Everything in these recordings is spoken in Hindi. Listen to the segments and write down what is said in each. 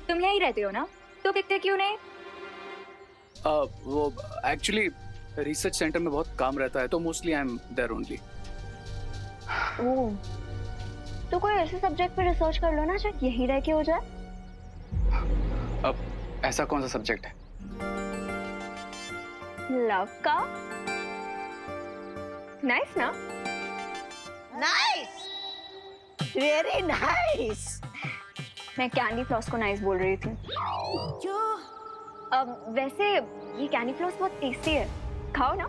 तुम यहीं रहते हो ना, तो दिखते क्यों नहीं? वो एक्चुअली रिसर्च सेंटर में बहुत काम रहता है, तो mostly I am there only. Oh, तो कोई ऐसे सब्जेक्ट पे रिसर्च कर लो ना जो यहीं रह के हो जाए। अब ऐसा कौन सा सब्जेक्ट है? लव का। नाइस ना? Nice, very nice. मैं कैंडी फ्लॉस को नाइस बोल रही थी। अब वैसे ये कैंडी फ्लॉस बहुत टेस्टी है, खाओ ना।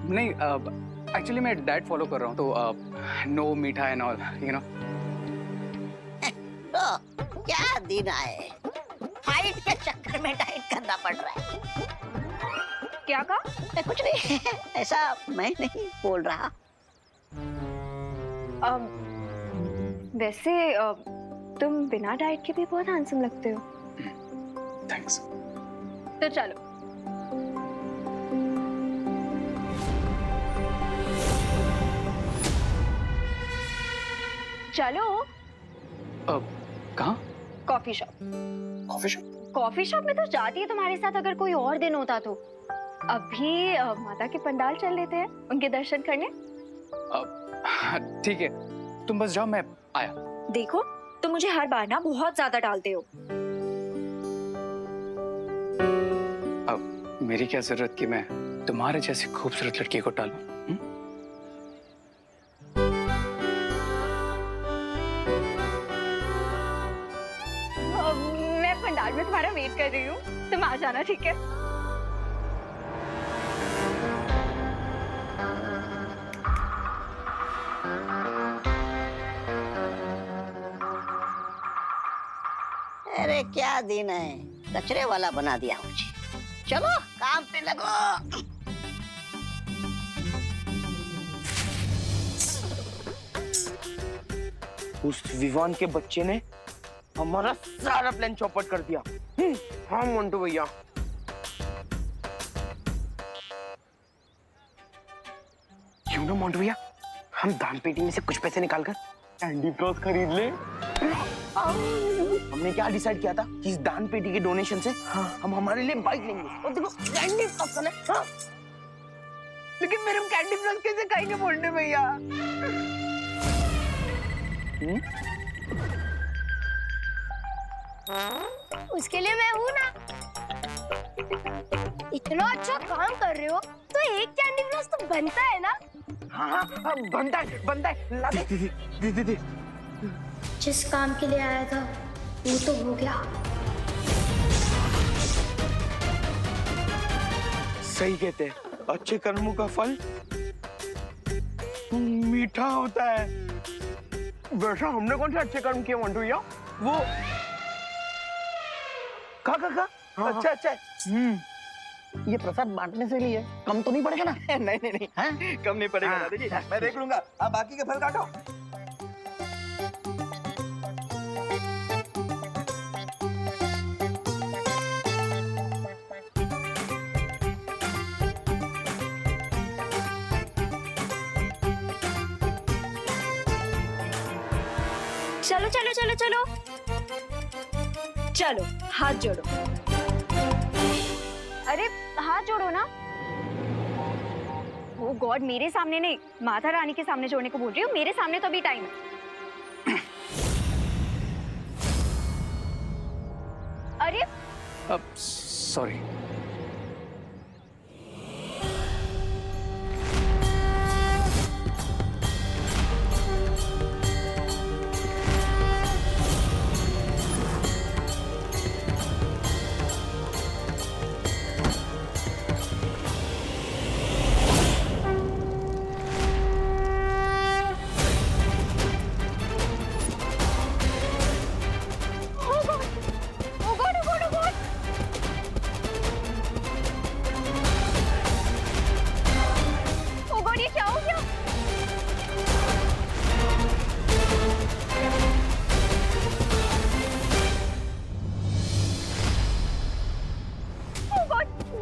नहीं, एक्चुअली मैं डाइट फॉलो कर रहा हूँ, तो नो मीठा एंड ऑल, यू नो। तो क्या दिन आए, हाइट के चक्कर में डाइट करना पड़ रहा है। क्या कहा? कुछ नहीं, ऐसा मैं नहीं बोल रहा। वैसे तुम बिना डाइट के भी बहुत हैंडसम लगते हो। थैंक्स। तो चलो। चलो। कहाँ? Coffee shop. Coffee shop? Coffee shop में तो जाती है तुम्हारे साथ अगर कोई और दिन होता तो। अभी माता के पंडाल चल लेते हैं, उनके दर्शन करने। ठीक है, तुम बस जाओ, मैं आया। देखो, तुम मुझे हर बार ना बहुत ज्यादा डालते हो। अब मेरी क्या जरूरत कि मैं तुम्हारे जैसी खूबसूरत लड़की को टालूं? मैं पंडाल में तुम्हारा वेट कर रही हूँ, तुम आ जाना, ठीक है? अरे क्या दिन है, कचरे वाला बना दिया मुझे। चलो काम पे लगो। उस विवान के बच्चे ने हमारा सारा प्लान चौपट कर दिया। हाँ मोंटू भैया, क्यों ना मोंटू भैया, हम दान पेटी में से कुछ पैसे निकालकर कैंडी फ्लॉस खरीद ले। हमने क्या डिसाइड किया था कि इस दान पेटी के डोनेशन से हम हमारे लिए बाइक लेंगे और देखो कैंडी फ्लॉस है। हाँ? लेकिन फिर हम कैंडी फ्लॉस कैसे खाएंगे मोंटू भैया? उसके लिए मैं हूँ ना। इतना अच्छा काम कर रहे हो तो एक कैंडी फ्लॉस तो बनता है ना। हाँ, बनता है, ला दे। दे। जिस काम के लिए आया था वो तो हो गया। सही कहते हैं, अच्छे कर्मों का फल मीठा होता है। वैसा हमने कौन से अच्छे कर्म किए मोंटू भैया? वो का अच्छा ये प्रसाद बांटने से लिए कम तो नहीं पड़ेगा ना? नहीं कम नहीं पड़ेगा दादाजी, मैं देख लूंगा। आप बाकी के फल काटो। चलो चलो चलो चलो चलो, हाथ जोड़ो। अरे हाथ जोड़ो ना। ओ गॉड, मेरे सामने नहीं, माता रानी के सामने जोड़ने को बोल रही हूँ। मेरे सामने तो अभी टाइम है। अरे अब सॉरी।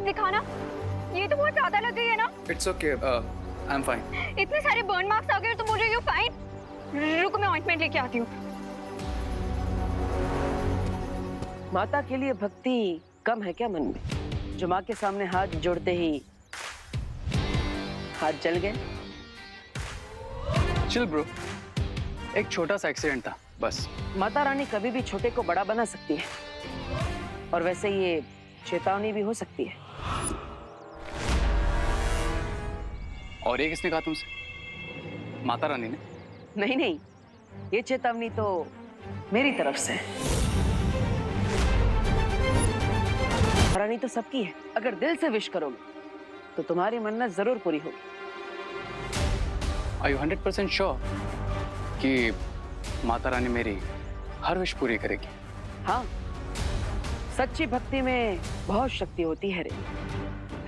दिखाना, ये तो बहुत ज्यादा लग गई है ना। It's okay, I am fine. इतने सारे बर्न मार्क्स आ गए और तुम बोल रहे हो फाइन? रुको मैं ऑइंटमेंट लेके आती हूँ। माता के लिए भक्ति कम है क्या मन में, जो माँ के सामने हाथ जोड़ते ही हाथ जल गए? चिल ब्रो, एक छोटा सा एक्सीडेंट था बस। माता रानी कभी भी छोटे को बड़ा बना सकती है, और वैसे ये चेतावनी भी हो सकती है। और ये किसने कहा तुमसे? माता रानी ने? नहीं नहीं, ये चेतावनी तो मेरी तरफ से है। रानी तो सबकी है, अगर दिल से विश करोगे तो तुम्हारी मन्नत जरूर पूरी होगी। Are you 100% श्योर कि माता रानी मेरी हर विश पूरी करेगी? हाँ, सच्ची भक्ति में बहुत शक्ति होती है रे।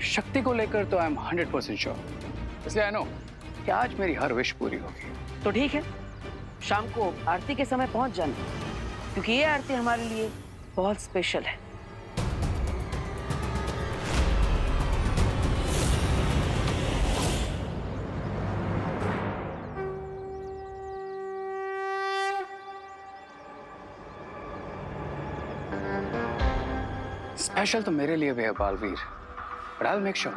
शक्ति को लेकर तो आई एम 100% श्योर, इसलिए आई नो कि आज मेरी हर विश पूरी होगी। तो ठीक है, शाम को आरती के समय पहुंच जाना, क्योंकि ये आरती हमारे लिए बहुत स्पेशल है। स्पेशल तो मेरे लिए भी है Baalveer, but I will make sure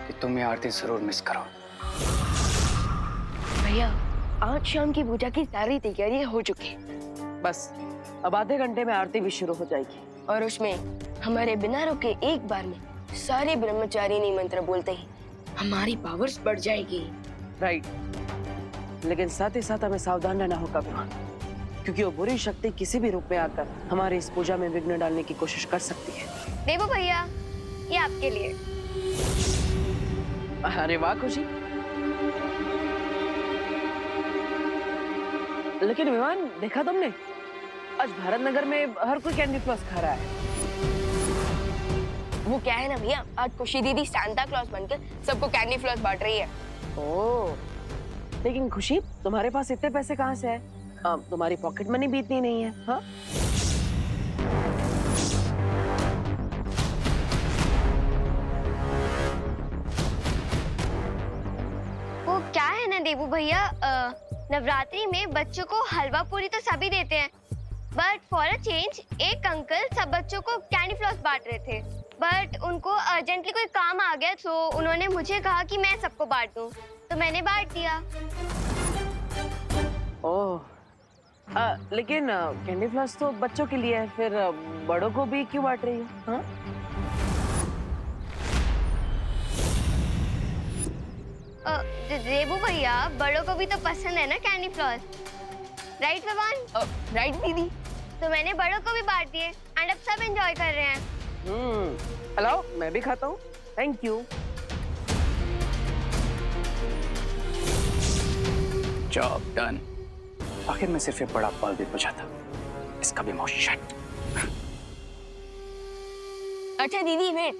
कि तुम ये आरती जरूर मिस करो। भैया, आज शाम की पूजा की सारी तैयारियां हो चुकी हैं। बस अब आधे घंटे में आरती भी शुरू हो जाएगी, और उसमें हमारे बिना रुके एक बार में सारे ब्रह्मचारिणी मंत्र बोलते ही हमारी पावर्स बढ़ जाएगी। राइट। लेकिन साथ ही साथ हमें सावधान रहना होगा विमान, क्योंकि वो बुरी शक्ति किसी भी रूप में आकर हमारे इस पूजा में विघ्न डालने की कोशिश कर सकती है। देवो भैया, ये आपके लिए। अरे वाह खुशी। लेकिन विमान, देखा तुमने, आज भारत नगर में हर कोई कैंडी फ्लॉस खा रहा है। वो क्या है ना भैया, आज खुशी दीदी सांता क्लॉज बनकर सबको कैंडी फ्लॉस बांट रही है। ओह, लेकिन खुशी, तुम्हारे पास इतने पैसे कहाँ से है? तुम्हारी पॉकेट मनी भी इतनी नहीं है। हाँ, वो क्या है ना देवू भैया, नवरात्रि में बच्चों को हलवा पूरी तो सभी देते हैं, बट फॉर अ चेंज एक अंकल सब बच्चों को कैंडी फ्लॉस बांट रहे थे, बट उनको अर्जेंटली कोई काम आ गया तो उन्होंने मुझे कहा कि मैं सबको बांट दूं, तो मैंने बांट दिया। ओह, लेकिन कैंडी फ्लॉस तो बच्चों के लिए है, फिर बड़ों को भी क्यों बांट रही हो? हाँ? देवू भैया, बड़ों को भी तो पसंद है ना कैंडी फ्लॉस, राइट भगवान? राइट दीदी। तो मैंने बड़ों को भी बांट दिए एंड अब सब एंजॉय कर रहे हैं। हेलो, मैं भी खाता हूँ, थैंक यू। Job done. आखिर में सिर्फ एक बड़ा बालवीर बचा था, इसका भी माउथ शट। अच्छा दीदी वेट,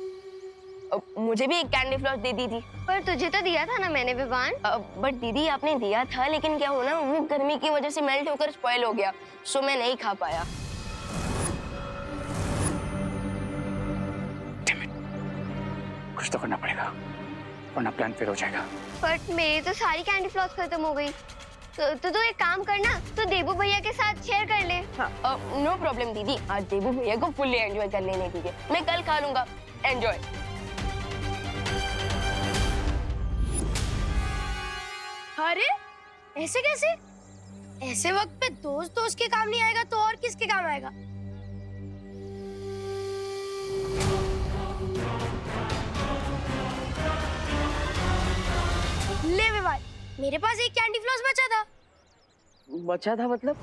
मुझे भी एक कैंडी फ्लॉस दे दी थी। पर तुझे तो दिया था ना मैंने विवान। बट दीदी आपने दिया था, लेकिन क्या हो ना, वो गर्मी की वजह से मेल्ट होकर स्पॉइल हो गया, सो मैं नहीं खा पाया। कुछ तो करना पड़ेगा, वरना प्लान फेल हो जाएगा। बट मेरी तो सारी कैंडी फ्लॉस खत्म हो गई, तो तू एक काम करना, तो देवू भैया के साथ शेयर कर ले। नो प्रॉब्लम दीदी, आज देवू भैया को फुल्ली एंजॉय कर लेने दीजिए, मैं कल खा लूंगा। एंजॉय। अरे ऐसे कैसे? ऐसे वक्त पे दोस्त के काम नहीं आएगा तो और किसके काम आएगा? ले विवान, मेरे पास एक कैंडी फ्लॉस बचा था। बचा था मतलब?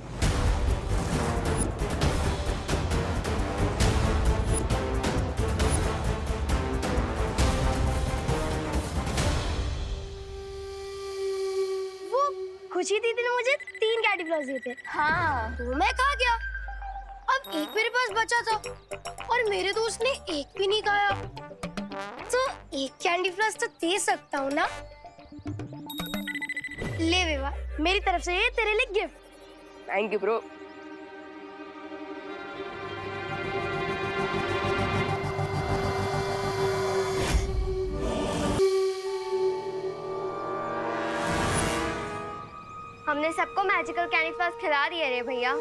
खुशी दीदी ने मुझे 3 कैंडी फ्लॉस दिए थे। हाँ, तो मैं खा गया। अब एक मेरे पास बचा था और मेरे दोस्त ने एक भी नहीं खाया, तो एक कैंडी फ्लॉस तो दे सकता हूँ ना? ले विवा, मेरी तरफ से ये तेरे लिए गिफ्ट। Thank you bro. हमने सबको मैजिकल कैंडी फ्लॉस खिला दिया रे भैया।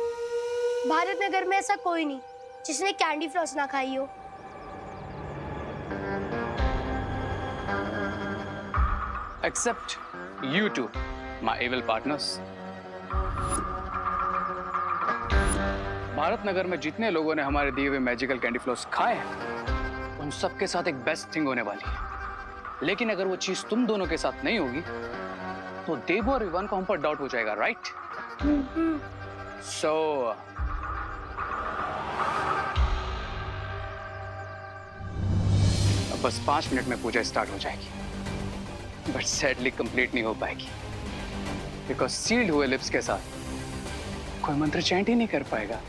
भारत नगर में ऐसा कोई नहीं जिसने कैंडी फ्लॉस ना खाई हो। Except you two, my evil partners. Bharat Nagar में जितने लोगों ने हमारे दिए हुए मैजिकल कैंडी फ्लॉस खाए हैं, उन सबके साथ एक बेस्ट थिंग होने वाली है। लेकिन अगर वो चीज तुम दोनों के साथ नहीं होगी, तो देवू और विवान को हम पर डाउट हो जाएगा, राइट? सो अब बस 5 मिनट में पूजा स्टार्ट हो जाएगी, बट सैडली कंप्लीट नहीं हो पाएगी, बिकॉज सील्ड हुए लिप्स के साथ कोई मंत्र चैंट ही नहीं कर पाएगा।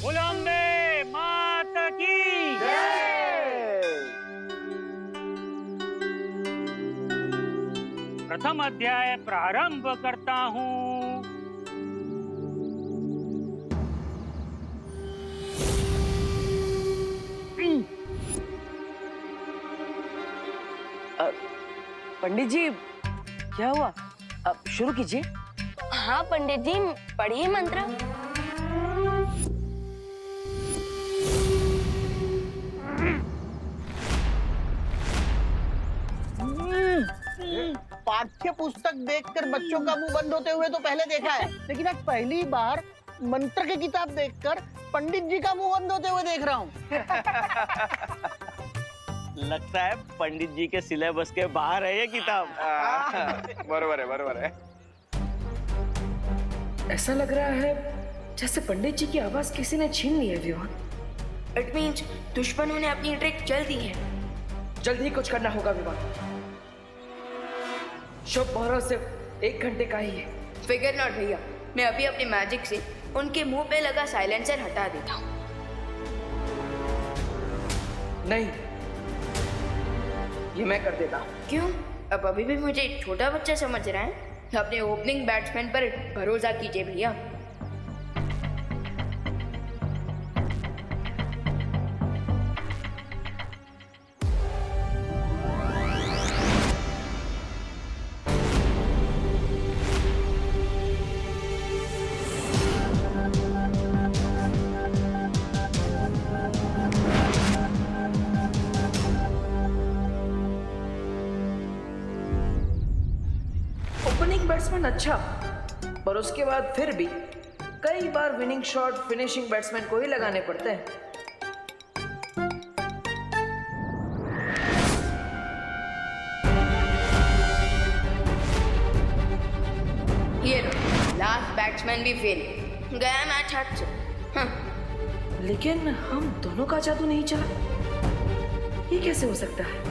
बुलंबे माता की प्रथम अध्याय प्रारंभ करता हूँ। पंडित जी, क्या हुआ? अब शुरू कीजिए। हाँ पंडित जी, पढ़िए मंत्र। पाठ्य पुस्तक देखकर बच्चों का मुंह बंद होते हुए तो पहले देखा है, लेकिन आज पहली बार मंत्र की किताब देखकर पंडित जी का मुंह बंद होते हुए देख रहा हूँ। लगता है पंडित जी के सिलेबस के बाहर है ये किताब। बरोबर है। ऐसा लग रहा है जैसे पंडित जी की आवाज किसी ने छीन ली है विवान। इट मीन्स दुश्मनों ने अपनी ट्रिक चल दी है। जल्दी ही कुछ करना होगा विवान। शुभ मुहूर्त सिर्फ 1 घंटे का ही है। फिगर नॉट भैया, मैं अभी अपने मैजिक से उनके मुंह पे लगा साइलेंसर हटा देता हूँ। नहीं, ये मैं कर देता हूँ। क्यों? अब अभी भी मुझे छोटा बच्चा समझ रहा है? अपने ओपनिंग बैट्समैन पर भरोसा कीजिए भैया। ओपनिंग बैट्समैन अच्छा, पर उसके बाद फिर भी कई बार विनिंग शॉट फिनिशिंग बैट्समैन को ही लगाने पड़ते हैं। ये लो, लास्ट बैट्समैन भी फेल। गया मैच हाथ से। लेकिन हम दोनों का जादू नहीं चला, ये कैसे हो सकता है?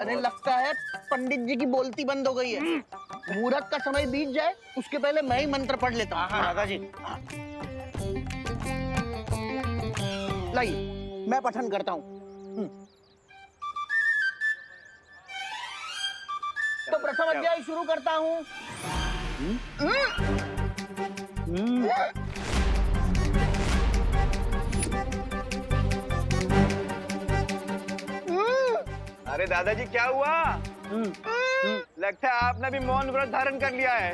अरे लगता है पंडित जी की बोलती बंद हो गई है। मुहूर्त का समय बीत जाए उसके पहले मैं ही मंत्र पढ़ लेता हूँ। दादाजी, लाइए मैं पठन करता हूँ। तो प्रथम अध्याय शुरू करता हूँ। अरे दादाजी क्या हुआ? लगता है आपने भी मौन व्रत धारण कर लिया है।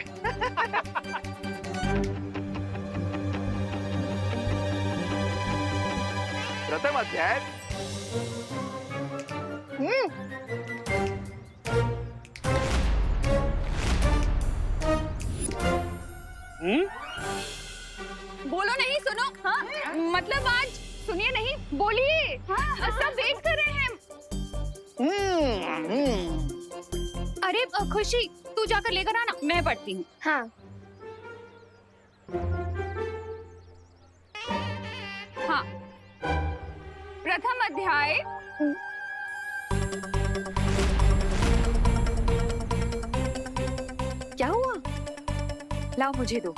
प्रथम अध्याय। बोलो नहीं, सुनो। हाँ, मतलब आज सुनिए नहीं, बोलिए। हाँ, सब वेट कर रहे हैं। अरे खुशी, तू जाकर लेकर आना, मैं पढ़ती हूँ। हाँ। हाँ, प्रथम अध्याय। क्या हुआ? लाओ मुझे दो।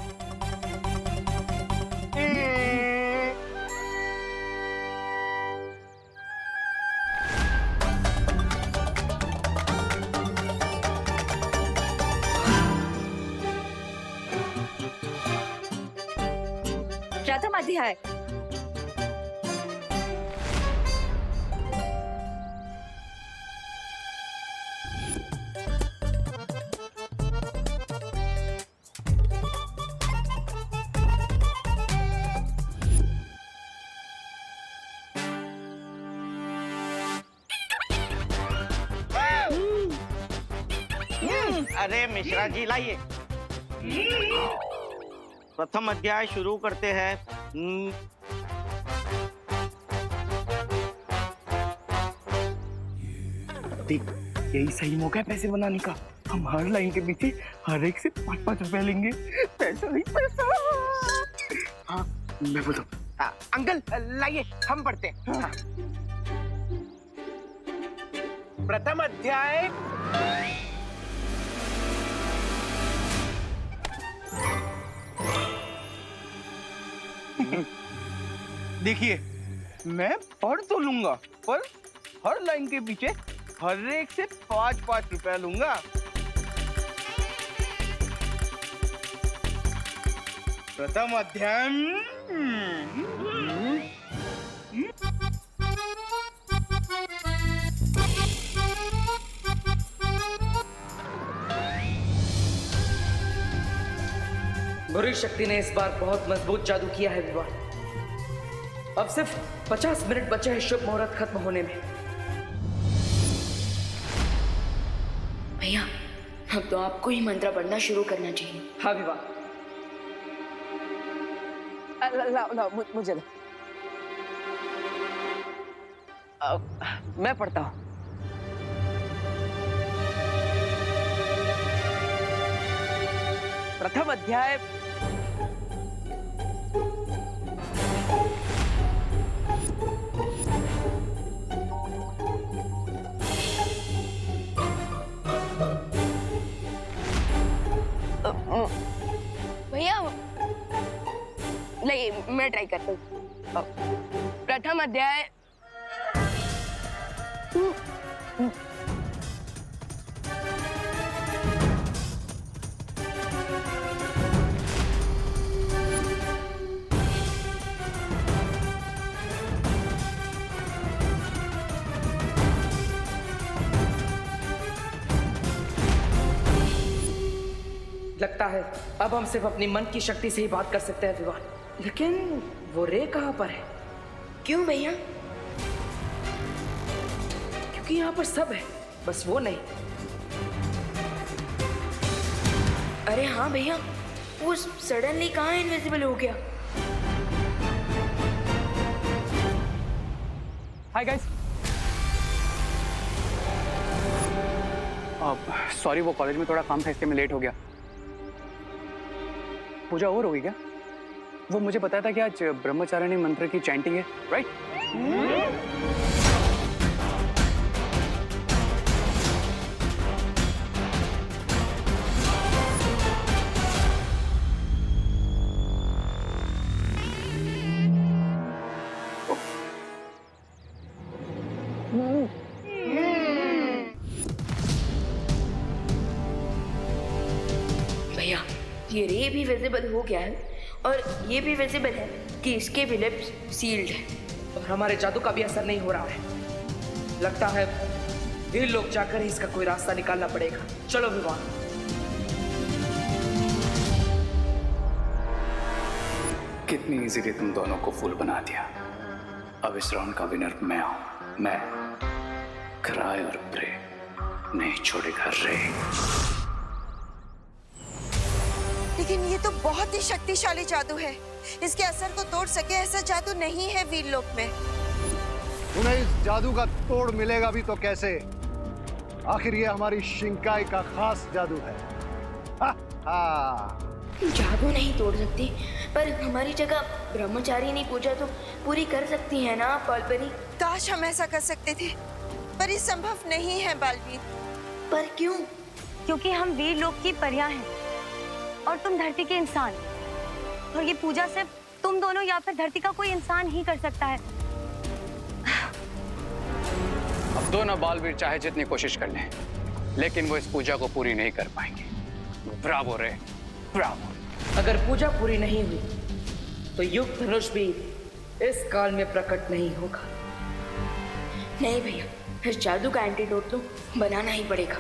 प्रथम अध्याय। अरे मिश्रा जी लाइए। प्रथम अध्याय शुरू करते हैं। देख, यही सही मौका है पैसे बनाने का। हम हर लाइन के पीछे हर एक से 5-5 रुपए लेंगे। पैसा ही पैसा। हाँ, मैं बोलता हूँ। अंकल लाइए, हम पढ़ते हैं। हाँ। प्रथम अध्याय। देखिए, मैं पढ़ तो लूंगा, पर हर लाइन के पीछे हर एक से 5-5 रुपया लूंगा। प्रथम अध्याय। बुरी शक्ति ने इस बार बहुत मजबूत जादू किया है विवान। अब सिर्फ 50 मिनट बचे हैं शुभ मुहूर्त खत्म होने में। भैया, अब तो आपको ही मंत्र पढ़ना शुरू करना चाहिए। हाँ विवान। लाओ, मुझे दो। मैं पढ़ता हूँ। प्रथम अध्याय। भैया नहीं, मैं ट्राई करता हूँ। प्रथम अध्याय। लगता है अब हम सिर्फ अपनी मन की शक्ति से ही बात कर सकते हैं विवान। लेकिन वो रे कहाँ पर है? क्यों भैया? क्योंकि यहाँ पर सब है, बस वो नहीं। अरे हाँ भैया, वो सडनली कहाँ इनविजिबल हो गया? Hi guys. सॉरी, वो कॉलेज में थोड़ा काम था इसलिए मैं लेट हो गया। पूजा और होगी क्या? वो मुझे बताया था कि आज ब्रह्मचारिणी मंत्र की चैंटिंग है, राइट? भैया, ये रे भी विजिबल हो गया है और ये भी विजिबल है कि इसके भी लिप्स सील्ड है। और हमारे जादू का भी असर नहीं हो रहा है। लगता है वीर लोग जाकर ही इसका कोई रास्ता निकालना पड़ेगा। चलो विवान। कितनी इजीली तुम दोनों को फूल बना दिया। अब इस राउंड का विनर मैं हूं। मैं क्राई और प्रे नहीं छोड़ेगा रे। लेकिन ये तो बहुत ही शक्तिशाली जादू है। इसके असर को तोड़ सके ऐसा जादू नहीं है वीरलोक में। उन्हें इस जादू का तोड़ मिलेगा भी तो कैसे? आखिर ये हमारी शिंकाई का खास जादू है। हा, हा। जादू नहीं तोड़ सकती, पर हमारी जगह ब्रह्मचारिणी पूजा तो पूरी कर सकती है ना पालपरी? काश हम ऐसा कर सकते थे, पर ये संभव नहीं है बालवीर। पर क्यों? क्योंकि हम वीरलोक की परियां हैं और तुम धरती के इंसान, और ये पूजा सिर्फ तुम दोनों या फिर धरती का कोई इंसान ही कर सकता है। अब दोनों बालवीर चाहे जितनी कोशिश कर लें, लेकिन वो इस पूजा को पूरी नहीं कर पाएंगे। ब्रावो रे, ब्रावो। अगर पूजा पूरी नहीं हुई तो युग धनुष भी इस काल में प्रकट नहीं होगा। नहीं भैया, इस जादू का एंटीडोट तो बनाना ही पड़ेगा।